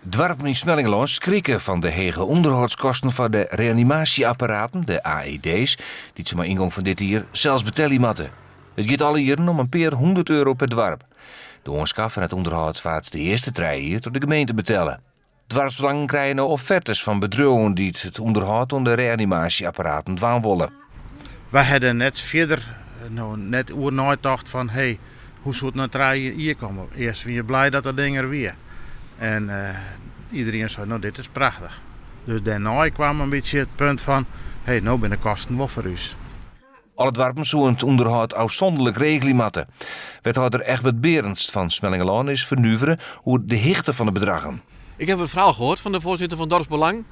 Dwarpen in Smellingelaan schrikken van de hege onderhoudskosten van de reanimatieapparaten, de AED's, die ze maar ingang van dit jaar zelfs betellen matten. Het gaat alle jaren om een paar €100 per dwarp. De aanschaf en het onderhoud vaart de eerste 3 jaar door de gemeente betellen. Dwarpsbelangen krijgen nou offertes van bedrijven die het onderhoud van de reanimatieapparaten dwaan willen. Wij hadden net verder net over nagedacht van hoe zou het nou 3 jaar hier komen. Eerst ben je blij dat dat ding er weer. En iedereen zei, dit is prachtig. Dus daarna kwam een beetje het punt van, nou ben de kosten wel voor u. Alle dwarpen zullen het onderhoud uitzonderlijk regelen matten. Wethouder Egbert Berendst van Smellingelaan is vernuiveren hoe de hichte van de bedragen. Ik heb het verhaal gehoord van de voorzitter van Dorpsbelang.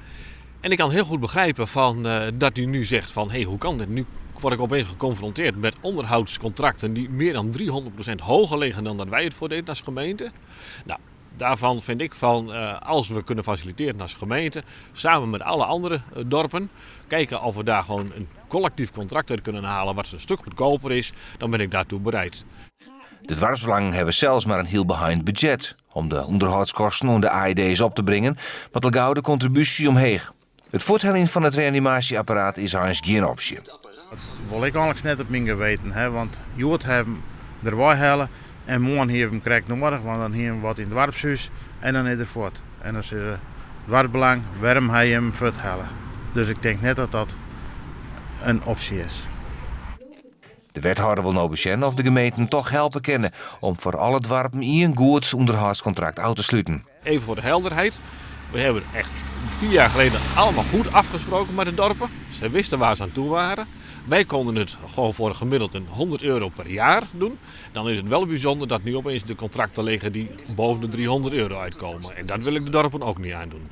En ik kan heel goed begrijpen dat u nu zegt van, hoe kan dit? Nu word ik opeens geconfronteerd met onderhoudscontracten die meer dan 300% hoger liggen dan dat wij het voor deden als gemeente. Nou, daarvan vind ik als we kunnen faciliteren als gemeente, samen met alle andere dorpen, kijken of we daar gewoon een collectief contract uit kunnen halen wat een stuk goedkoper is, dan ben ik daartoe bereid. De dwarpsbelangen hebben zelfs maar een heel behind budget om de onderhoudskosten en de AED's op te brengen, wat de gouden contributie omheeg. Het voorthellen van het reanimatieapparaat is haast geen optie. Dat wil ik eigenlijk net op mijn geweten, want Jood hebben erbij halen en morgen heeft hem krijgt nog morgen, want dan hier wat in het dwarpshuis en dan is er voort. En als het dwarpsbelang, waarom hij hem vertellen. Dus ik denk net dat dat een optie is. De wethouder wil nou bekennen of de gemeenten toch helpen kennen om voor alle dwarpen een goed onderhoudscontract uit te sluiten. Even voor de helderheid. We hebben echt 4 jaar geleden allemaal goed afgesproken met de dorpen. Ze wisten waar ze aan toe waren. Wij konden het gewoon voor gemiddeld €100 per jaar doen. Dan is het wel bijzonder dat nu opeens de contracten liggen die boven de €300 uitkomen. En dat wil ik de dorpen ook niet aandoen.